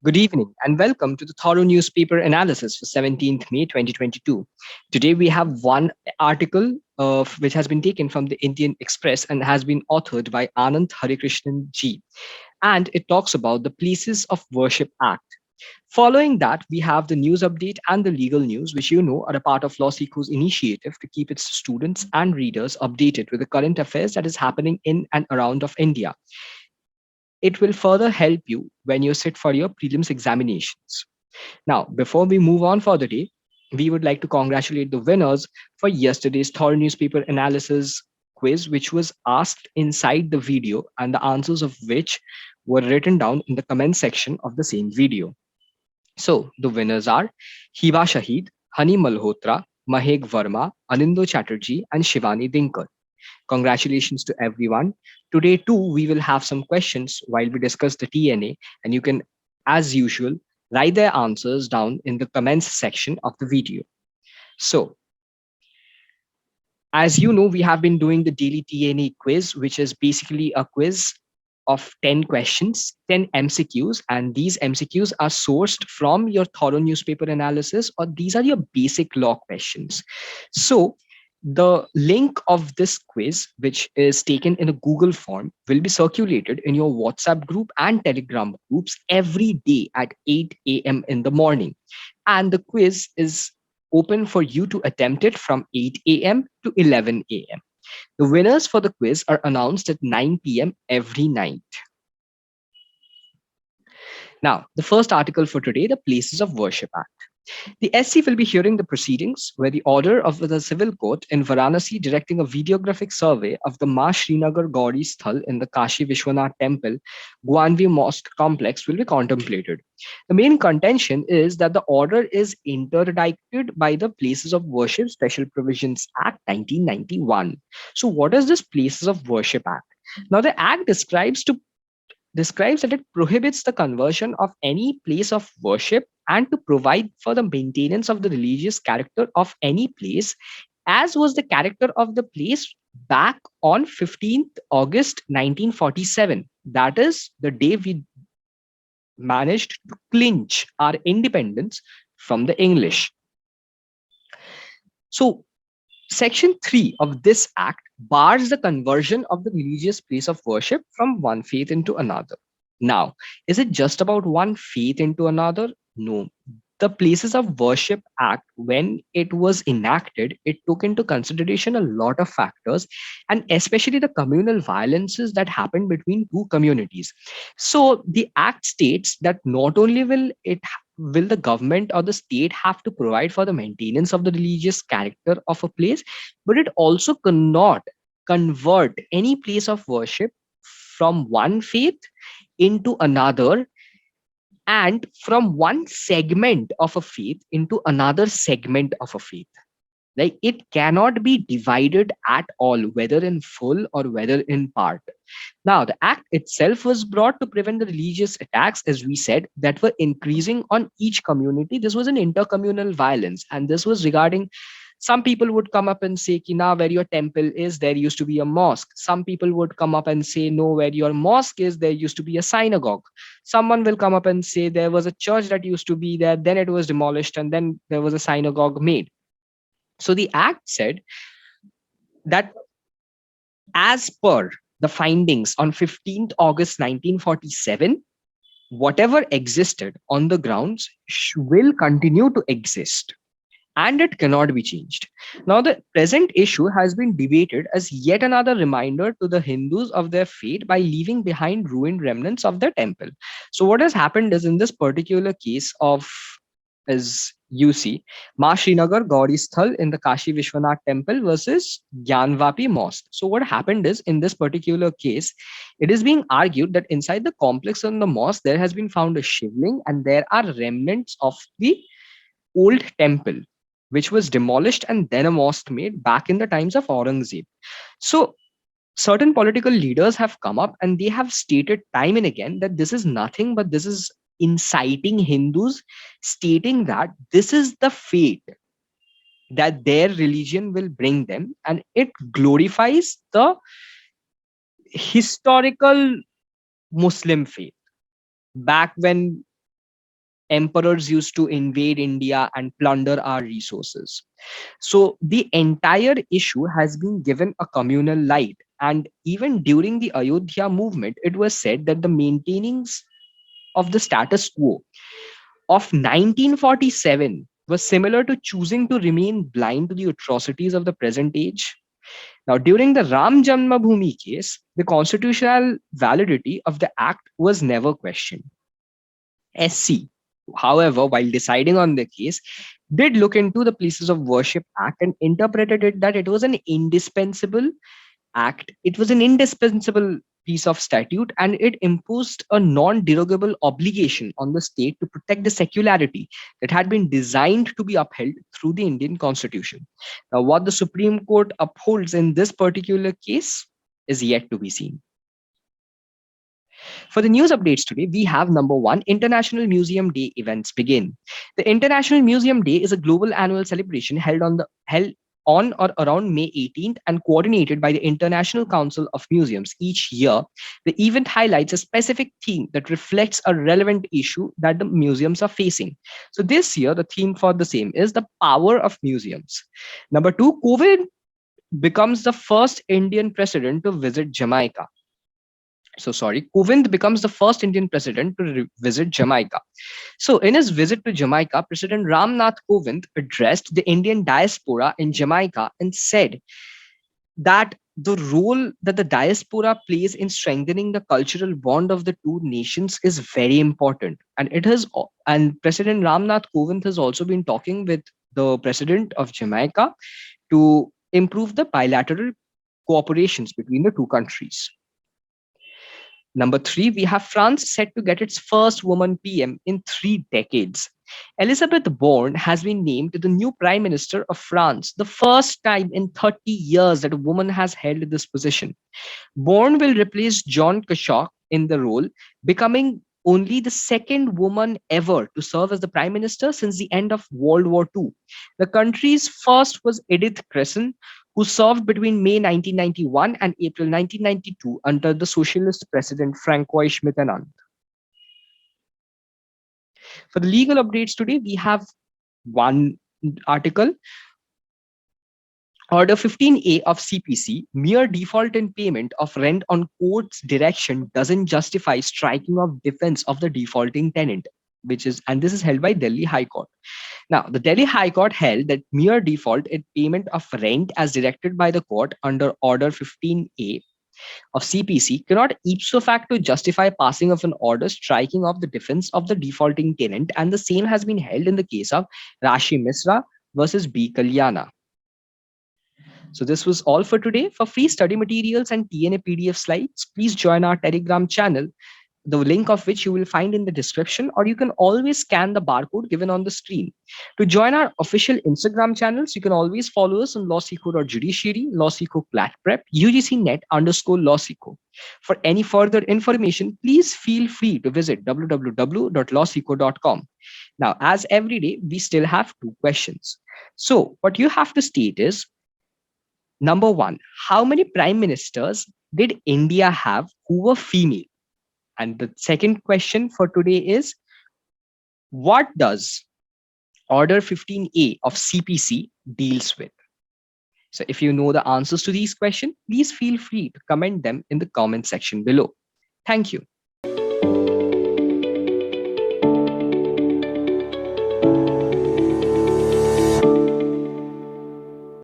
Good evening and welcome to the thorough newspaper analysis for 17th May 2022. Today we have one article which has been taken from the Indian Express and has been authored by Anand Harikrishnan Ji, and it talks about the Places of Worship Act. Following that, we have the news update and the legal news, which you know are a part of LawSikho's initiative to keep its students and readers updated with the current affairs that is happening in and around of India. It will further help you when you sit for your prelims examinations. Now, before we move on for the day, we would like to congratulate the winners for yesterday's thorough newspaper analysis quiz, which was asked inside the video and the answers of which were written down in the comment section of the same video. So, the winners are Hiba Shahid, Hani Malhotra, Mahek Verma, Anindo Chatterjee, and Shivani Dinkar. Congratulations to everyone. Today, too, we will have some questions while we discuss the TNA, and you can, as usual, write their answers down in the comments section of the video. So, as you know, we have been doing the daily TNA quiz, which is basically a quiz of 10 questions, 10 MCQs, and these MCQs are sourced from your thorough newspaper analysis, or these are your basic law questions. So, the link of this quiz, which is taken in a Google form, will be circulated in your WhatsApp group and Telegram groups every day at 8 a.m. in the morning. And the quiz is open for you to attempt it from 8 a.m. to 11 a.m. The winners for the quiz are announced at 9 p.m. every night. Now, the first article for today, the Places of Worship Act. The SC will be hearing the proceedings where the order of the civil court in Varanasi directing a videographic survey of the Ma Srinagar Gauri Sthal in the Kashi Vishwanath Temple, Gwanvi Mosque complex will be contemplated. The main contention is that the order is interdicted by the Places of Worship Special Provisions Act 1991. So, what is this Places of Worship Act? Now, the Act describes that it prohibits the conversion of any place of worship and to provide for the maintenance of the religious character of any place, as was the character of the place back on 15th August 1947. That is the day we managed to clinch our independence from the English. So, Section 3 of this act bars the conversion of the religious place of worship from one faith into another. Now, is it just about one faith into another? No. The Places of Worship Act, when it was enacted, it took into consideration a lot of factors, and especially the communal violences that happened between two communities. So the act states that not only will the government or the state have to provide for the maintenance of the religious character of a place, but it also cannot convert any place of worship from one faith into another, and from one segment of a faith into another segment of a faith. Like, it cannot be divided at all, whether in full or whether in part. Now, the act itself was brought to prevent the religious attacks, as we said, that were increasing on each community. This was an intercommunal violence, and this was regarding some people would come up and say, Ki, now where your temple is, there used to be a mosque. Some people would come up and say, no, where your mosque is, there used to be a synagogue. Someone will come up and say, there was a church that used to be there, then it was demolished, and then there was a synagogue made. So the act said that as per the findings on 15th August 1947, whatever existed on the grounds will continue to exist and it cannot be changed. Now, the present issue has been debated as yet another reminder to the Hindus of their fate by leaving behind ruined remnants of their temple. So, what has happened is in this particular case of, as you see, Ma Srinagar Gauri Sthal in the Kashi Vishwanath Temple versus Gyanvapi Mosque. So, what happened is in this particular case, it is being argued that inside the complex on the mosque, there has been found a shivling and there are remnants of the old temple, which was demolished and then a mosque made back in the times of Aurangzeb. So, certain political leaders have come up and they have stated time and again that this is nothing but this is inciting Hindus, stating that this is the fate that their religion will bring them, and it glorifies the historical Muslim faith back when Emperors used to invade India and plunder our resources. So the entire issue has been given a communal light. And even during the Ayodhya movement, it was said that the maintaining of the status quo of 1947 was similar to choosing to remain blind to the atrocities of the present age. Now, during the Ram Janmabhoomi case, the constitutional validity of the act was never questioned. SC, however, while deciding on the case, did look into the Places of Worship Act and interpreted it that it was an indispensable act. It was an indispensable piece of statute, and it imposed a non-derogable obligation on the state to protect the secularity that had been designed to be upheld through the Indian Constitution. Now, what the Supreme Court upholds in this particular case is yet to be seen. For the news updates today, we have number one, International Museum Day events begin. The International Museum Day is a global annual celebration held on or around May 18th and coordinated by the International Council of Museums. Each year, the event highlights a specific theme that reflects a relevant issue that the museums are facing. So this year, the theme for the same is the power of museums. Number two, Kovind becomes the first Indian president to visit Jamaica. Kovind becomes the first Indian president to visit Jamaica. So, in his visit to Jamaica, President Ramnath Kovind addressed the Indian diaspora in Jamaica and said that the role that the diaspora plays in strengthening the cultural bond of the two nations is very important. And President Ramnath Kovind has also been talking with the president of Jamaica to improve the bilateral cooperations between the two countries. Number three, we have France set to get its first woman PM in 3 decades. Elizabeth Borne has been named the new Prime Minister of France, the first time in 30 years that a woman has held this position. Borne will replace John Kashok in the role, becoming only the second woman ever to serve as the Prime Minister since the end of World War II. The country's first was Edith Cresson, who served between May 1991 and April 1992 under the socialist president Francois Mitterrand. For the legal updates today, we have one article. Order 15A of CPC, mere default in payment of rent on court's direction doesn't justify striking of defense of the defaulting tenant, and this is held by Delhi High Court. Now, the Delhi High Court held that mere default in payment of rent as directed by the court under Order 15A of CPC cannot ipso facto justify passing of an order striking off the defense of the defaulting tenant, and the same has been held in the case of Rashi Misra versus B. Kalyana. So this was all for today. For free study materials and TNA PDF slides, please join our Telegram channel, the link of which you will find in the description, or you can always scan the barcode given on the screen. To join our official Instagram channels, you can always follow us on LawSikho.Judiciary, LawSikho CLAT Prep, UGCNet_LawSikho. For any further information, please feel free to visit www.lawsikho.com. Now, as every day, we still have 2 questions. So what you have to state is, number one, how many prime ministers did India have who were female? And the second question for today is, what does Order 15A of CPC deals with? So if you know the answers to these questions, please feel free to comment them in the comment section below. Thank you.